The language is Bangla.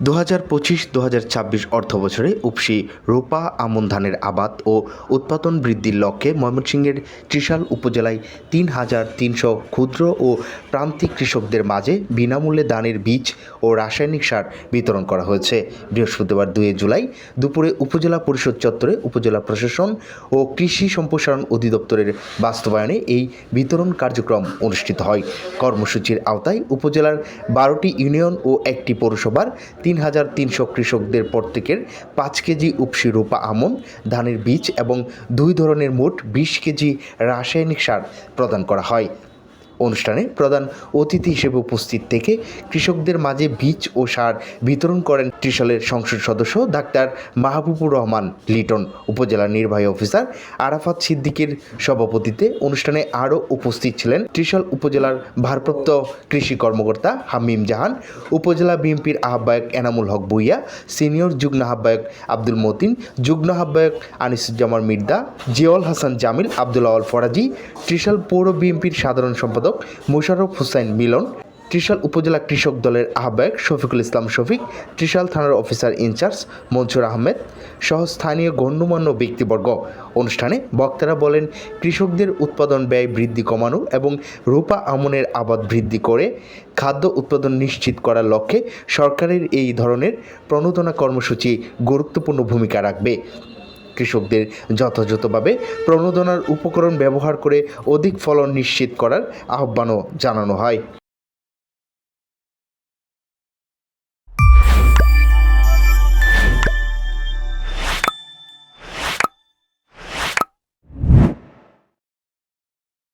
2025-2026 অর্থবছরে উফশী রূপা আমন ধানের আবাদ ও উৎপাদন বৃদ্ধির লক্ষ্যে ময়মনসিংহের ত্রিশাল উপজেলায় 3,300 ক্ষুদ্র ও প্রান্তিক কৃষকদের মাঝে বিনামূল্যে ধানের বীজ ও রাসায়নিক সার বিতরণ করা হয়েছে। বৃহস্পতিবার 2 জুলাই দুপুরে উপজেলা পরিষদ চত্বরে উপজেলা প্রশাসন ও কৃষি সম্প্রসারণ অধিদপ্তরের বাস্তবায়নে এই বিতরণ কার্যক্রম অনুষ্ঠিত হয়। কর্মসূচির আওতায় উপজেলার 12টি ইউনিয়ন ও একটি পৌরসভার 3,300 কৃষকদের প্রত্যেকের 5 কেজি উফশী রূপা আমন ধানের বীজ এবং 2 ধরনের মোট 20 কেজি রাসায়নিক সার প্রদান করা হয়। অনুষ্ঠানে প্রধান অতিথি হিসেবে উপস্থিত থেকে কৃষকদের মাঝে বীজ ও সার বিতরণ করেন ত্রিশালের সংসদ সদস্য ডাক্তার মাহবুবুর রহমান লিটন। উপজেলা নির্বাহী অফিসার আরাফাত সিদ্দিকীর সভাপতিত্বে অনুষ্ঠানে আরও উপস্থিত ছিলেন ত্রিশাল উপজেলার ভারপ্রাপ্ত কৃষি কর্মকর্তা হামিম জাহান, উপজেলা বিএনপির আহ্বায়ক এনামুল হক ভূঁইয়া, সিনিয়র যুগ্ম আহ্বায়ক আব্দুল মতিন, যুগ্ম আহ্বায়ক আনিসুজ্জামান মির্জা, জিয়াউল হাসান জামিল, আব্দুল আওয়াল ফরাজি, ত্রিশাল পৌর বিএনপির সাধারণ সম্পাদক মোশাররফ হোসাইন মিলন, ত্রিশাল উপজেলা কৃষক দলের আহ্বায়ক শফিকুল ইসলাম শফিক, ত্রিশাল থানার অফিসার ইনচার্জ মনসুর আহমেদ সহ স্থানীয় গণ্যমান্য ব্যক্তিবর্গ। অনুষ্ঠানে বক্তারা বলেন, কৃষকদের উৎপাদন ব্যয় বৃদ্ধি কমানো এবং রূপা আমনের আবাদ বৃদ্ধি করে খাদ্য উৎপাদন নিশ্চিত করার লক্ষ্যে সরকারের এই ধরনের প্রণোদনা কর্মসূচি গুরুত্বপূর্ণ ভূমিকা রাখবে। কৃষকদের যথাযথভাবে প্রণোদনার উপকরণ ব্যবহার করে অধিক ফলন নিশ্চিত করার আহ্বানও জানানো হয়।